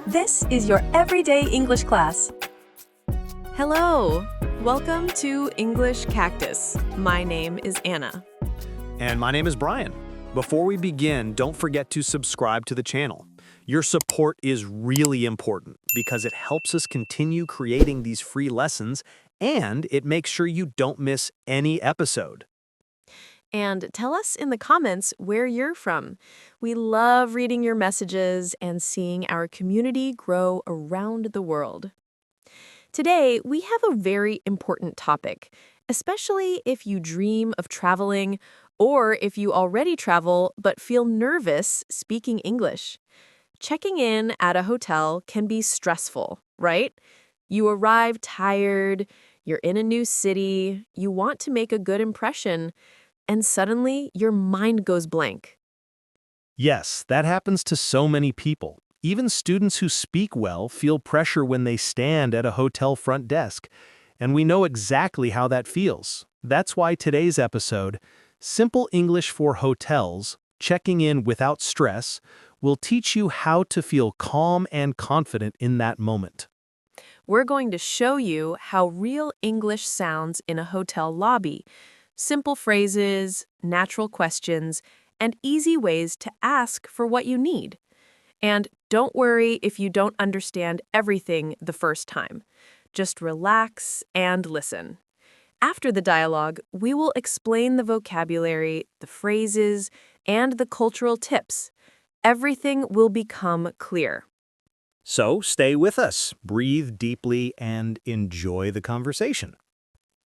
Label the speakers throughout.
Speaker 1: This is your everyday English class.
Speaker 2: Hello! Welcome to English Cactus. My name is Anna.
Speaker 3: And my name is Brian. Before we begin, don't forget to subscribe to the channel. Your support is really important because it helps us continue creating these free lessons and it makes sure you don't miss any episode.
Speaker 2: And tell us in the comments where you're from. We love reading your messages and seeing our community grow around the world. Today, we have a very important topic, especially if you dream of traveling or if you already travel but feel nervous speaking English. Checking in at a hotel can be stressful, right? You arrive tired, you're in a new city, you want to make a good impression, and suddenly your mind goes blank.
Speaker 3: Yes, that happens to so many people. Even students who speak well feel pressure when they stand at a hotel front desk. And we know exactly how that feels. That's why today's episode, Simple English for Hotels, Checking in Without Stress, will teach you how to feel calm and confident in that moment.
Speaker 2: We're going to show you how real English sounds in a hotel lobby. Simple phrases, natural questions, and easy ways to ask for what you need. And don't worry if you don't understand everything the first time. Just relax and listen. After the dialogue, we will explain the vocabulary, the phrases, and the cultural tips. Everything will become clear.
Speaker 3: So stay with us, breathe deeply, and enjoy the conversation.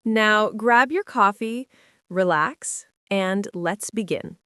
Speaker 2: Now, grab your coffee, relax, and let's begin.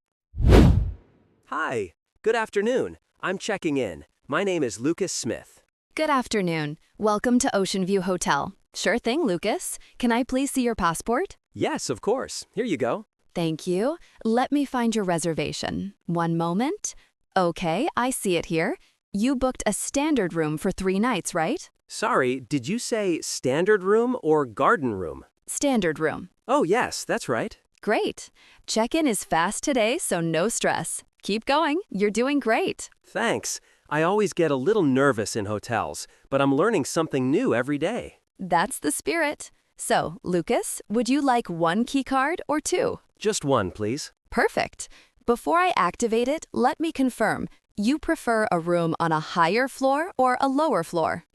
Speaker 4: Hi, good afternoon. I'm checking in. My name is Lucas Smith.
Speaker 5: Good afternoon. Welcome to Ocean View Hotel. Sure thing, Lucas. Can I please see your passport?
Speaker 4: Yes, of course. Here you go.
Speaker 5: Thank you. Let me find your reservation. One moment. Okay, I see it here. You booked a standard room for 3 nights, right?
Speaker 4: Sorry, did you say standard room or garden room?
Speaker 5: Standard room.
Speaker 4: Oh, yes, that's right.
Speaker 5: Great. Check-in is fast today, so no stress. Keep going. You're doing great.
Speaker 4: Thanks. I always get a little nervous in hotels, but I'm learning something new every day.
Speaker 5: That's the spirit. So, Lucas, would you like 1 key card or 2?
Speaker 4: Just one, please.
Speaker 5: Perfect. Before I activate it, let me confirm. You prefer a room on a higher floor or a lower floor?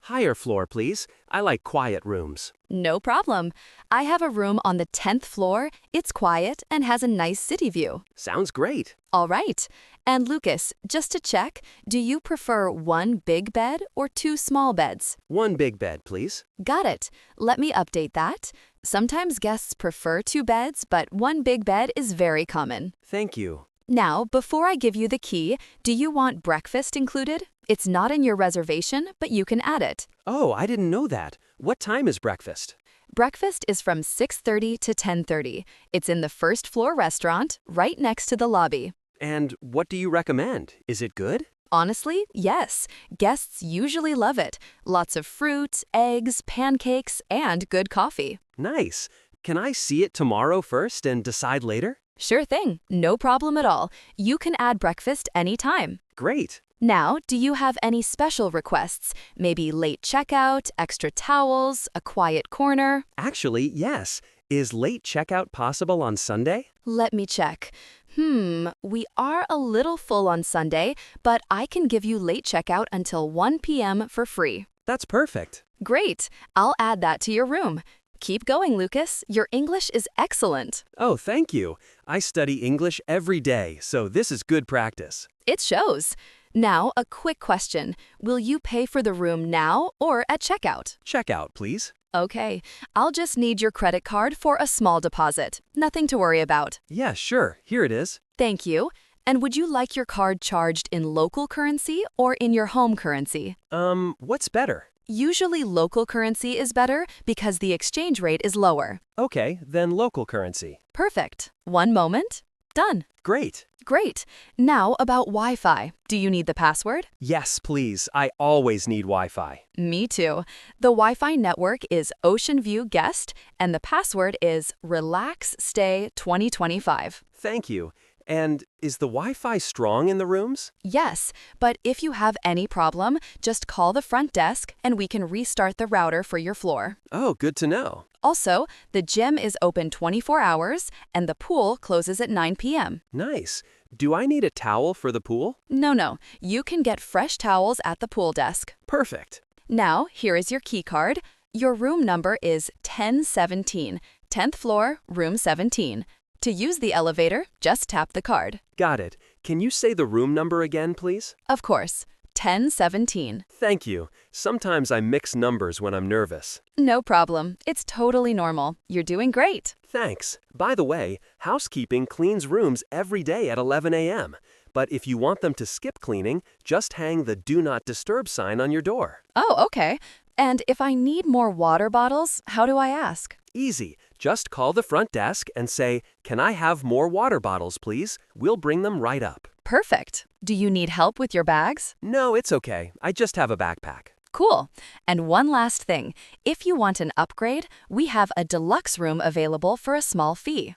Speaker 4: Higher floor, please. I like quiet rooms.
Speaker 5: No problem. I have a room on the 10th floor. It's quiet and has a nice city view.
Speaker 4: Sounds great.
Speaker 5: All right. And Lucas, just to check, do you prefer 1 big bed or 2 small beds?
Speaker 4: 1 big bed, please.
Speaker 5: Got it. Let me update that. Sometimes guests prefer 2 beds, but 1 big bed is very common.
Speaker 4: Thank you.
Speaker 5: Now, before I give you the key, do you want breakfast included? It's not in your reservation, but you can add it.
Speaker 4: Oh, I didn't know that. What time is breakfast?
Speaker 5: Breakfast is from 6:30 to 10:30. It's in the first floor restaurant, right next to the lobby.
Speaker 4: And what do you recommend? Is it good?
Speaker 5: Honestly, yes. Guests usually love it. Lots of fruit, eggs, pancakes, and good coffee.
Speaker 4: Nice. Can I see it tomorrow first and decide later?
Speaker 5: Sure thing. No problem at all. You can add breakfast anytime.
Speaker 4: Great.
Speaker 5: Now, do you have any special requests? Maybe late checkout, extra towels, a quiet corner?
Speaker 4: Actually, yes. Is late checkout possible on Sunday?
Speaker 5: Let me check. We are a little full on Sunday, but I can give you late checkout until 1 p.m. for free.
Speaker 4: That's perfect.
Speaker 5: Great. I'll add that to your room. Keep going, Lucas. Your English is excellent.
Speaker 4: Oh, thank you. I study English every day, so this is good practice.
Speaker 5: It shows. Now, a quick question. Will you pay for the room now or at checkout?
Speaker 4: Checkout, please.
Speaker 5: Okay. I'll just need your credit card for a small deposit. Nothing to worry about.
Speaker 4: Yeah, sure. Here it is.
Speaker 5: Thank you. And would you like your card charged in local currency or in your home currency?
Speaker 4: What's better?
Speaker 5: Usually local currency is better because the exchange rate is lower.
Speaker 4: Okay, then local currency.
Speaker 5: Perfect. One moment. Done.
Speaker 4: Great.
Speaker 5: Great. Now about Wi-Fi. Do you need the password?
Speaker 4: Yes, please. I always need Wi-Fi.
Speaker 5: Me too. The Wi-Fi network is Ocean View Guest, and the password is RelaxStay2025.
Speaker 4: Thank you. And is the Wi-Fi strong in the rooms?
Speaker 5: Yes, but if you have any problem, just call the front desk and we can restart the router for your floor.
Speaker 4: Oh, good to know.
Speaker 5: Also, the gym is open 24 hours and the pool closes at 9 p.m.
Speaker 4: Nice. Do I need a towel for the pool?
Speaker 5: No, you can get fresh towels at the pool desk.
Speaker 4: Perfect.
Speaker 5: Now, here is your key card. Your room number is 1017, 10th floor, room 17. To use the elevator, just tap the card.
Speaker 4: Got it. Can you say the room number again, please?
Speaker 5: Of course, 1017.
Speaker 4: Thank you. Sometimes I mix numbers when I'm nervous.
Speaker 5: No problem. It's totally normal. You're doing great.
Speaker 4: Thanks. By the way, housekeeping cleans rooms every day at 11 a.m. But if you want them to skip cleaning, just hang the Do Not Disturb sign on your door.
Speaker 5: Oh, okay. And if I need more water bottles, how do I ask?
Speaker 4: Easy. Just call the front desk and say, "Can I have more water bottles, please?" We'll bring them right up.
Speaker 5: Perfect. Do you need help with your bags?
Speaker 4: No, it's okay. I just have a backpack.
Speaker 5: Cool. And one last thing. If you want an upgrade, we have a deluxe room available for a small fee.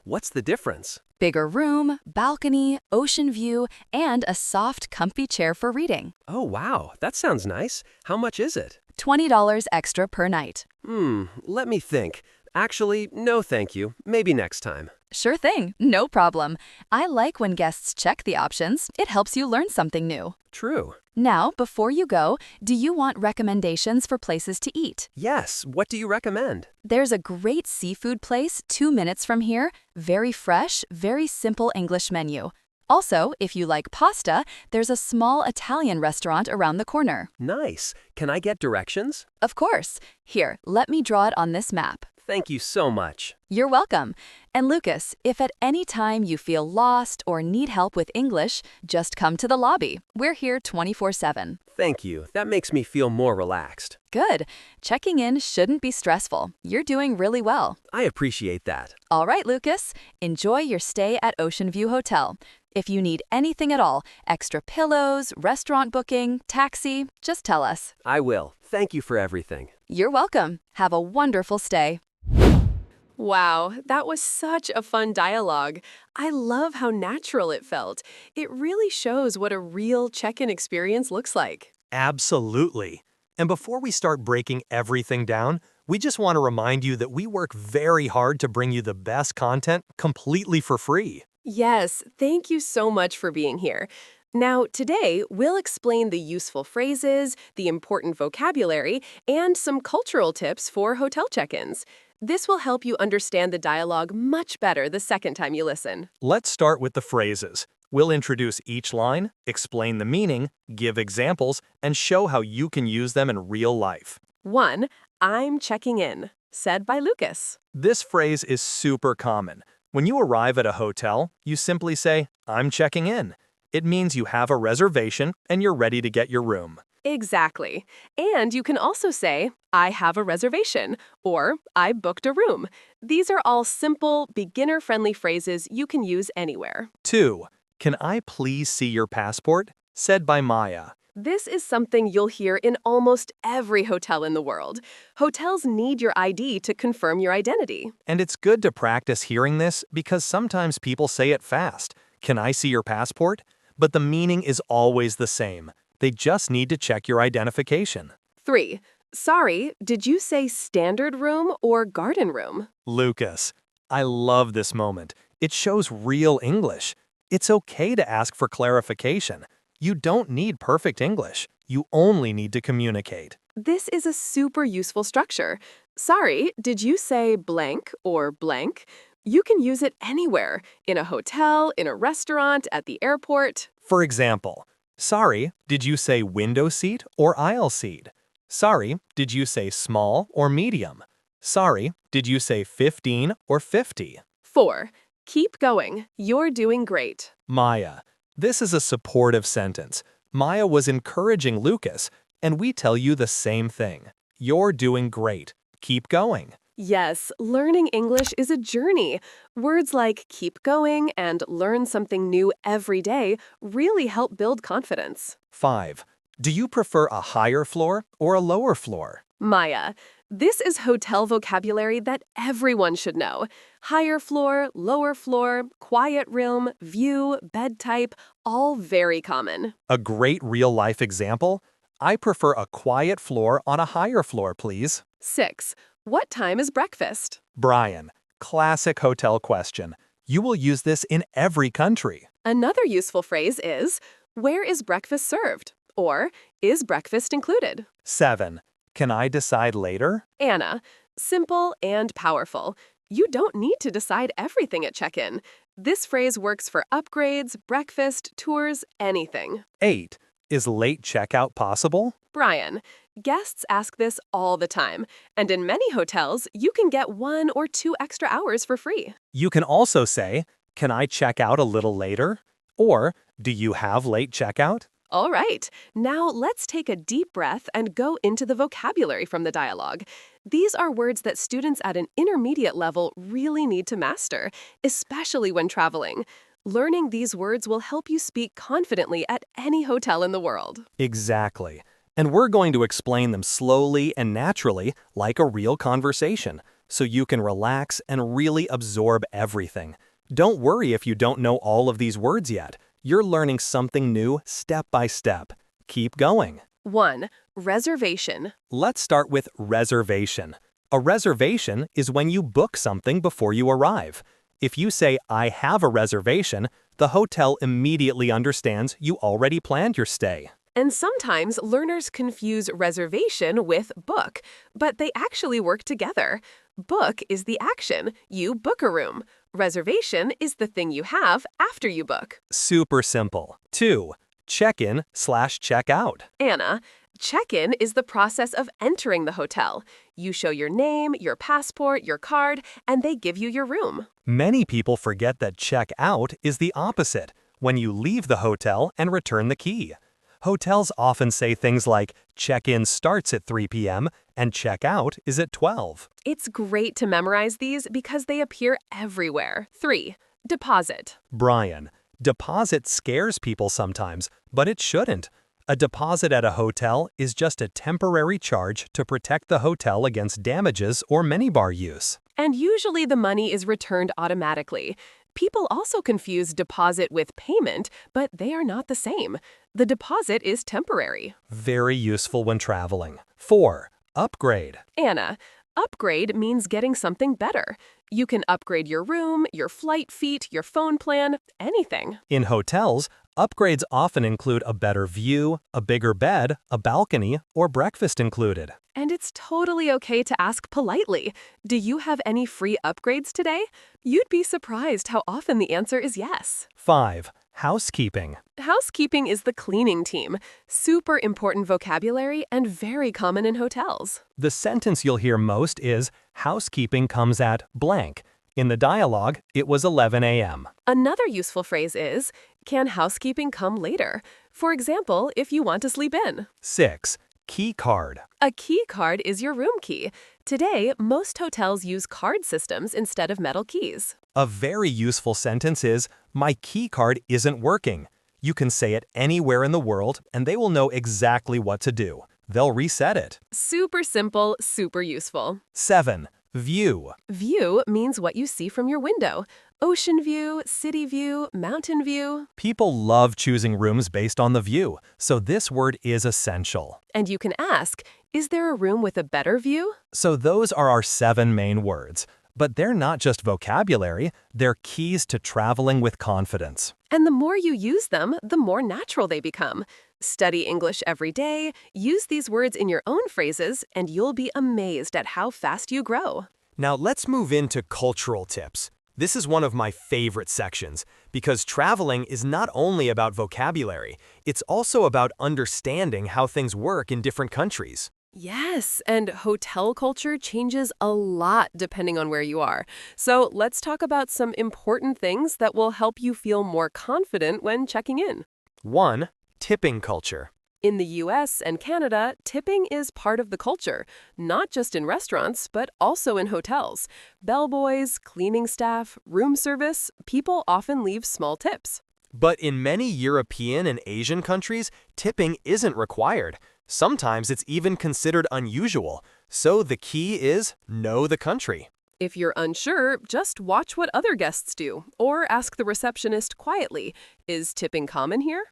Speaker 4: What's the difference?
Speaker 5: Bigger room, balcony, ocean view, and a soft, comfy chair for reading.
Speaker 4: Oh, wow. That sounds nice. How much is it?
Speaker 5: $20 extra per night.
Speaker 4: Let me think. Actually, no thank you. Maybe next time.
Speaker 5: Sure thing, no problem. I like when guests check the options. It helps you learn something new.
Speaker 4: True.
Speaker 5: Now, before you go, do you want recommendations for places to eat?
Speaker 4: Yes, what do you recommend?
Speaker 5: There's a great seafood place 2 minutes from here. Very fresh, very simple English menu. Also, if you like pasta, there's a small Italian restaurant around the corner.
Speaker 4: Nice. Can I get directions?
Speaker 5: Of course. Here, let me draw it on this map.
Speaker 4: Thank you so much.
Speaker 5: You're welcome. And Lucas, if at any time you feel lost or need help with English, just come to the lobby. We're here 24/7.
Speaker 4: Thank you. That makes me feel more relaxed.
Speaker 5: Good. Checking in shouldn't be stressful. You're doing really well.
Speaker 4: I appreciate that.
Speaker 5: All right, Lucas. Enjoy your stay at Ocean View Hotel. If you need anything at all, extra pillows, restaurant booking, taxi, just tell us.
Speaker 4: I will. Thank you for everything.
Speaker 5: You're welcome. Have a wonderful stay.
Speaker 2: Wow, that was such a fun dialogue. I love how natural it felt. It really shows what a real check-in experience looks like.
Speaker 3: Absolutely. And before we start breaking everything down, we just want to remind you that we work very hard to bring you the best content completely for free.
Speaker 2: Yes, thank you so much for being here. Now, today, we'll explain the useful phrases, the important vocabulary, and some cultural tips for hotel check-ins. This will help you understand the dialogue much better the second time you listen.
Speaker 3: Let's start with the phrases. We'll introduce each line, explain the meaning, give examples, and show how you can use them in real life.
Speaker 2: 1. I'm checking in, said by Lucas.
Speaker 3: This phrase is super common. When you arrive at a hotel, you simply say, "I'm checking in." It means you have a reservation and you're ready to get your room.
Speaker 2: Exactly. And you can also say, I have a reservation, or I booked a room. These are all simple, beginner-friendly phrases you can use anywhere.
Speaker 3: 2. Can I please see your passport? Said by Maya.
Speaker 2: This is something you'll hear in almost every hotel in the world. Hotels need your ID to confirm your identity.
Speaker 3: And it's good to practice hearing this because sometimes people say it fast. Can I see your passport? But the meaning is always the same. They just need to check your identification.
Speaker 2: 3. Sorry, did you say standard room or garden room?
Speaker 3: Lucas, I love this moment. It shows real English. It's okay to ask for clarification. You don't need perfect English. You only need to communicate.
Speaker 2: This is a super useful structure. Sorry, did you say blank or blank? You can use it anywhere, in a hotel, in a restaurant, at the airport.
Speaker 3: For example, sorry, did you say window seat or aisle seat? Sorry, did you say small or medium? Sorry, did you say 15 or 50?
Speaker 2: 4. Keep going. You're doing great.
Speaker 3: Maya. This is a supportive sentence. Maya was encouraging Lucas, and we tell you the same thing. You're doing great. Keep going.
Speaker 2: Yes, learning English is a journey. Words like keep going and learn something new every day really help build confidence.
Speaker 3: 5. Do you prefer a higher floor or a lower floor?
Speaker 2: Maya,
Speaker 6: This is hotel vocabulary that everyone should know. Higher floor, lower floor, quiet room, view, bed type, all very common.
Speaker 7: A great real-life example? I prefer a quiet floor on a higher floor, please.
Speaker 6: 6. What time is breakfast?
Speaker 7: Brian, classic hotel question. You will use this in every country.
Speaker 6: Another useful phrase is, where is breakfast served? Or, is breakfast included?
Speaker 7: 7. Can I decide later?
Speaker 6: Anna, simple and powerful. You don't need to decide everything at check-in. This phrase works for upgrades, breakfast, tours, anything.
Speaker 7: 8. Is late checkout possible?
Speaker 6: Brian, guests ask this all the time, and in many hotels, you can get 1 or 2 extra hours for free.
Speaker 7: You can also say, can I check out a little later? Or, do you have late checkout?
Speaker 6: All right, now let's take a deep breath and go into the vocabulary from the dialogue. These are words that students at an intermediate level really need to master, especially when traveling. Learning these words will help you speak confidently at any hotel in the world.
Speaker 7: Exactly. And we're going to explain them slowly and naturally, like a real conversation, so you can relax and really absorb everything. Don't worry if you don't know all of these words yet. You're learning something new step by step. Keep going.
Speaker 6: 1. Reservation.
Speaker 7: Let's start with reservation. A reservation is when you book something before you arrive. If you say, I have a reservation, the hotel immediately understands you already planned your stay.
Speaker 6: And sometimes learners confuse reservation with book, but they actually work together. Book is the action. You book a room. Reservation is the thing you have after you book.
Speaker 7: Super simple. 2. Check-in/check-out.
Speaker 6: Anna, check-in is the process of entering the hotel. You show your name, your passport, your card, and they give you your room.
Speaker 7: Many people forget that check-out is the opposite, when you leave the hotel and return the key. Hotels often say things like, check-in starts at 3 p.m. and check-out is at 12.
Speaker 6: It's great to memorize these because they appear everywhere. 3. Deposit.
Speaker 7: Brian, deposit scares people sometimes, but it shouldn't. A deposit at a hotel is just a temporary charge to protect the hotel against damages or minibar use.
Speaker 6: And usually the money is returned automatically. People also confuse deposit with payment, but they are not the same. The deposit is temporary.
Speaker 7: Very useful when traveling. 4. Upgrade.
Speaker 6: Anna, upgrade means getting something better. You can upgrade your room, your flight feet, your phone plan, anything.
Speaker 7: In hotels, upgrades often include a better view, a bigger bed, a balcony, or breakfast included.
Speaker 6: And it's totally okay to ask politely, do you have any free upgrades today? You'd be surprised how often the answer is yes.
Speaker 7: 5. Housekeeping.
Speaker 6: Housekeeping is the cleaning team. Super important vocabulary and very common in hotels.
Speaker 7: The sentence you'll hear most is, housekeeping comes at blank. In the dialogue, it was 11 a.m.
Speaker 6: Another useful phrase is, can housekeeping come later? For example, if you want to sleep in.
Speaker 7: 6. Key card.
Speaker 6: A key card is your room key. Today, most hotels use card systems instead of metal keys.
Speaker 7: A very useful sentence is, my key card isn't working. You can say it anywhere in the world and they will know exactly what to do. They'll reset it.
Speaker 6: Super simple, super useful.
Speaker 7: 7. View.
Speaker 6: View means what you see from your window. Ocean view, city view, mountain view.
Speaker 7: People love choosing rooms based on the view, so this word is essential.
Speaker 6: And you can ask, is there a room with a better view?
Speaker 7: So those are our 7 main words. But they're not just vocabulary, they're keys to traveling with confidence.
Speaker 6: And the more you use them, the more natural they become. Study English every day, use these words in your own phrases, and you'll be amazed at how fast you grow.
Speaker 8: Now let's move into cultural tips. This is one of my favorite sections, because traveling is not only about vocabulary, it's also about understanding how things work in different countries.
Speaker 6: Yes, and hotel culture changes a lot depending on where you are. So let's talk about some important things that will help you feel more confident when checking in.
Speaker 8: 1. Tipping culture.
Speaker 6: In the US and Canada, tipping is part of the culture, not just in restaurants, but also in hotels. Bellboys, cleaning staff, room service, people often leave small tips.
Speaker 8: But in many European and Asian countries, tipping isn't required. Sometimes it's even considered unusual, so the key is know the country.
Speaker 6: If you're unsure, just watch what other guests do, or ask the receptionist quietly, is tipping common here?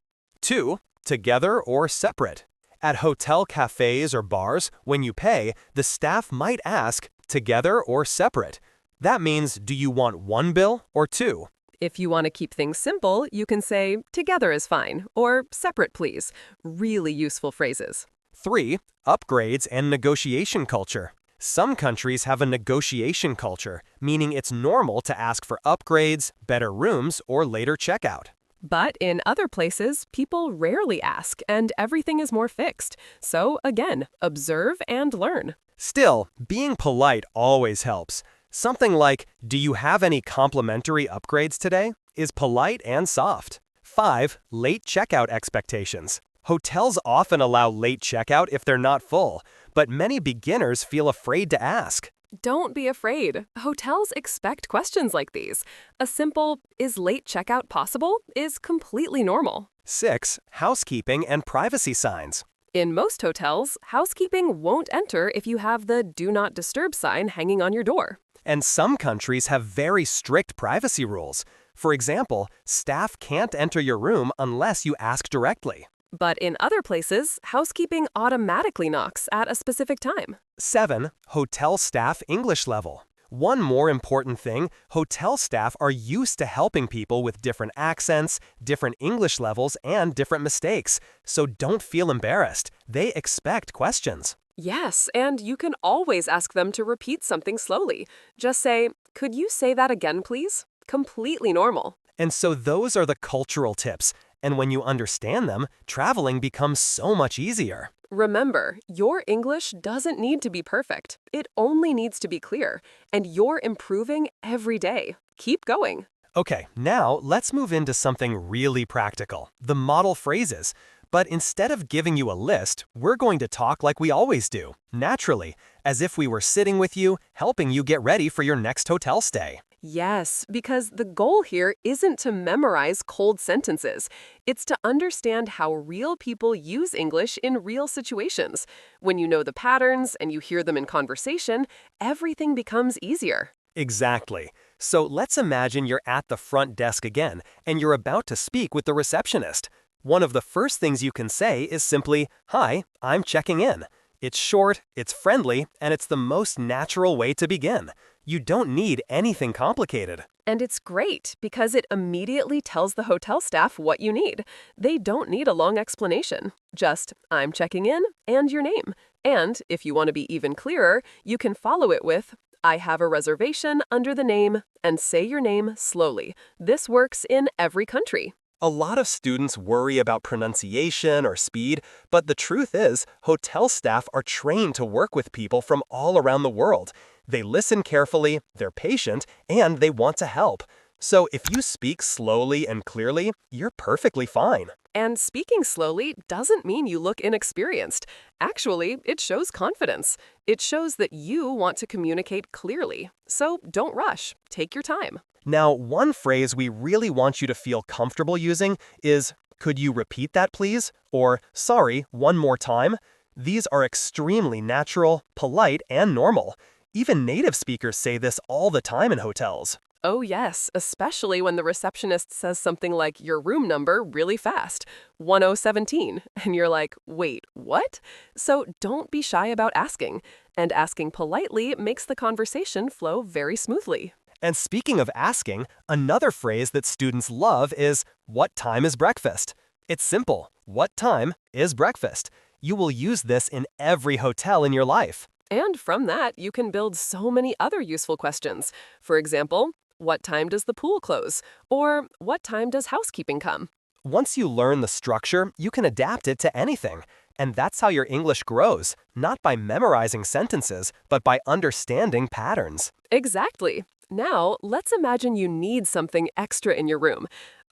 Speaker 8: 2. Together or separate. At hotel cafes or bars, when you pay, the staff might ask, together or separate. That means, do you want one bill or two?
Speaker 6: If you want to keep things simple, you can say, together is fine, or separate please. Really useful phrases.
Speaker 8: 3. Upgrades and negotiation culture. Some countries have a negotiation culture, meaning it's normal to ask for upgrades, better rooms, or later checkout.
Speaker 6: But in other places, people rarely ask, and everything is more fixed. So again, observe and learn.
Speaker 8: Still, being polite always helps. Something like, do you have any complimentary upgrades today? Is polite and soft. 5. Late checkout expectations. Hotels often allow late checkout if they're not full, but many beginners feel afraid to ask.
Speaker 6: Don't be afraid. Hotels expect questions like these. A simple, is late checkout possible, is completely normal.
Speaker 8: 6. Housekeeping and privacy signs.
Speaker 6: In most hotels, housekeeping won't enter if you have the Do Not Disturb sign hanging on your door.
Speaker 8: And some countries have very strict privacy rules. For example, staff can't enter your room unless you ask directly.
Speaker 6: But in other places, housekeeping automatically knocks at a specific time.
Speaker 8: 7. Hotel staff English level. One more important thing, hotel staff are used to helping people with different accents, different English levels, and different mistakes. So don't feel embarrassed. They expect questions.
Speaker 6: Yes, and you can always ask them to repeat something slowly. Just say, could you say that again, please? Completely normal.
Speaker 8: And so those are the cultural tips. And when you understand them, traveling becomes so much easier.
Speaker 6: Remember, your English doesn't need to be perfect. It only needs to be clear. And you're improving every day. Keep going.
Speaker 8: Okay, now let's move into something really practical, the model phrases. But instead of giving you a list, we're going to talk like we always do, naturally, as if we were sitting with you, helping you get ready for your next hotel stay.
Speaker 6: Yes, because the goal here isn't to memorize cold sentences. It's to understand how real people use English in real situations. When you know the patterns and you hear them in conversation, everything becomes easier.
Speaker 8: Exactly. So let's imagine you're at the front desk again, and you're about to speak with the receptionist. One of the first things you can say is simply, "Hi, I'm checking in." It's short, it's friendly, and it's the most natural way to begin. You don't need anything complicated.
Speaker 6: And it's great because it immediately tells the hotel staff what you need. They don't need a long explanation. Just, I'm checking in, and your name. And if you want to be even clearer, you can follow it with, I have a reservation under the name, and say your name slowly. This works in every country.
Speaker 8: A lot of students worry about pronunciation or speed, but the truth is, hotel staff are trained to work with people from all around the world. They listen carefully, they're patient, and they want to help. So if you speak slowly and clearly, you're perfectly fine.
Speaker 6: And speaking slowly doesn't mean you look inexperienced. Actually, it shows confidence. It shows that you want to communicate clearly. So don't rush. Take your time.
Speaker 8: Now, one phrase we really want you to feel comfortable using is, could you repeat that please? Or, sorry, one more time? These are extremely natural, polite, and normal. Even native speakers say this all the time in hotels.
Speaker 6: Oh yes, especially when the receptionist says something like your room number really fast, 1017, and you're like, wait, what? So don't be shy about asking. And asking politely makes the conversation flow very smoothly.
Speaker 8: And speaking of asking, another phrase that students love is, what time is breakfast? It's simple. What time is breakfast? You will use this in every hotel in your life.
Speaker 6: And from that, you can build so many other useful questions. For example, what time does the pool close? Or what time does housekeeping come?
Speaker 8: Once you learn the structure, you can adapt it to anything. And that's how your English grows, not by memorizing sentences, but by understanding patterns.
Speaker 6: Exactly. Now, let's imagine you need something extra in your room.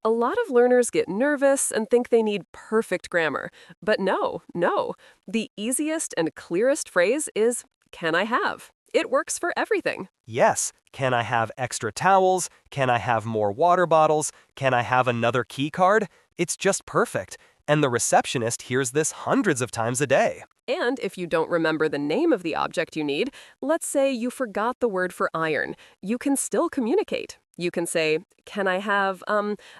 Speaker 6: A lot of learners get nervous and think they need perfect grammar. But no. The easiest and clearest phrase is, can I have? It works for everything.
Speaker 8: Yes. Can I have extra towels? Can I have more water bottles? Can I have another key card? It's just perfect. And the receptionist hears this hundreds of times a day.
Speaker 6: And if you don't remember the name of the object you need, let's say you forgot the word for iron, you can still communicate. You can say, "Can I have,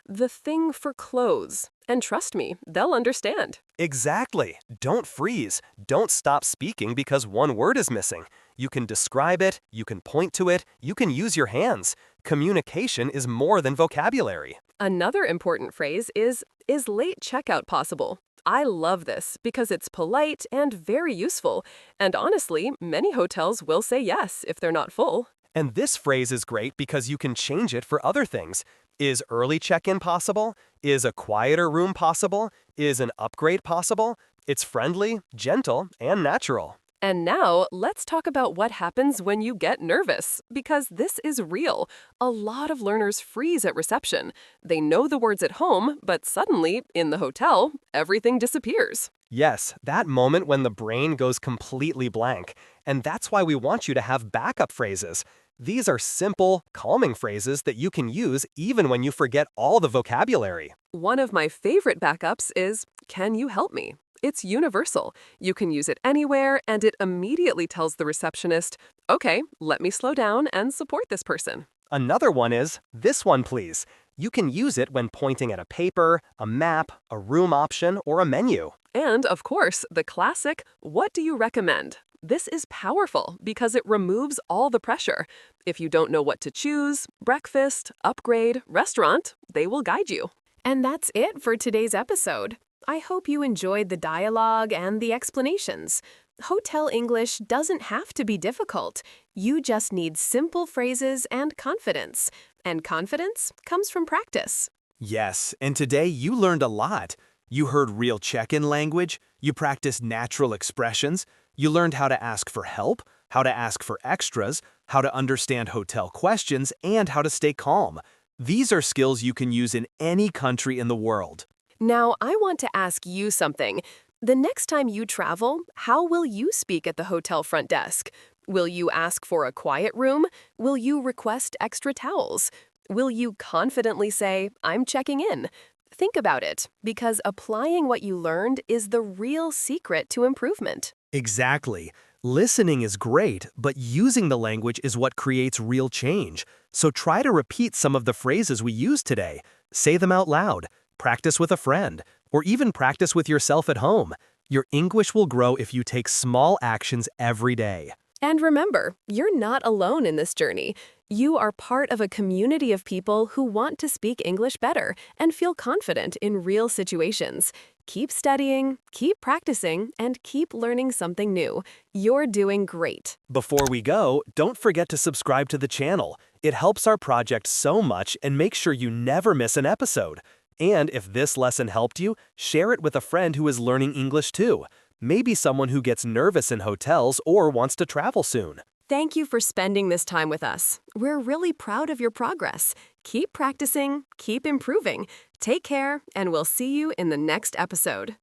Speaker 6: the thing for clothes?" And trust me, they'll understand.
Speaker 8: Exactly. Don't freeze. Don't stop speaking because one word is missing. You can describe it, you can point to it, you can use your hands. Communication is more than vocabulary.
Speaker 6: Another important phrase is late checkout possible? I love this because it's polite and very useful. And honestly, many hotels will say yes if they're not full.
Speaker 8: And this phrase is great because you can change it for other things. Is early check-in possible? Is a quieter room possible? Is an upgrade possible? It's friendly, gentle, and natural.
Speaker 6: And now, let's talk about what happens when you get nervous, because this is real. A lot of learners freeze at reception. They know the words at home, but suddenly, in the hotel, everything disappears.
Speaker 8: Yes, that moment when the brain goes completely blank. And that's why we want you to have backup phrases. These are simple, calming phrases that you can use even when you forget all the vocabulary.
Speaker 6: One of my favorite backups is, "Can you help me?" It's universal. You can use it anywhere, and it immediately tells the receptionist, "Okay, let me slow down and support this person."
Speaker 8: Another one is, "This one, please." You can use it when pointing at a paper, a map, a room option, or a menu.
Speaker 6: And, of course, the classic, "What do you recommend?" This is powerful because it removes all the pressure. If you don't know what to choose, breakfast, upgrade, restaurant, they will guide you.
Speaker 2: And that's it for today's episode. I hope you enjoyed the dialogue and the explanations. Hotel English doesn't have to be difficult. You just need simple phrases and confidence. And confidence comes from practice.
Speaker 3: Yes, and today you learned a lot. You heard real check-in language, you practiced natural expressions, you learned how to ask for help, how to ask for extras, how to understand hotel questions, and how to stay calm. These are skills you can use in any country in the world.
Speaker 6: Now, I want to ask you something. The next time you travel, how will you speak at the hotel front desk? Will you ask for a quiet room? Will you request extra towels? Will you confidently say, "I'm checking in"? Think about it, because applying what you learned is the real secret to improvement.
Speaker 3: Exactly. Listening is great, but using the language is what creates real change. So try to repeat some of the phrases we used today. Say them out loud. Practice with a friend, or even practice with yourself at home. Your English will grow if you take small actions every day.
Speaker 6: And remember, you're not alone in this journey. You are part of a community of people who want to speak English better and feel confident in real situations. Keep studying, keep practicing, and keep learning something new. You're doing great.
Speaker 3: Before we go, don't forget to subscribe to the channel. It helps our project so much and makes sure you never miss an episode. And if this lesson helped you, share it with a friend who is learning English too. Maybe someone who gets nervous in hotels or wants to travel soon.
Speaker 6: Thank you for spending this time with us. We're really proud of your progress. Keep practicing, keep improving. Take care, and we'll see you in the next episode.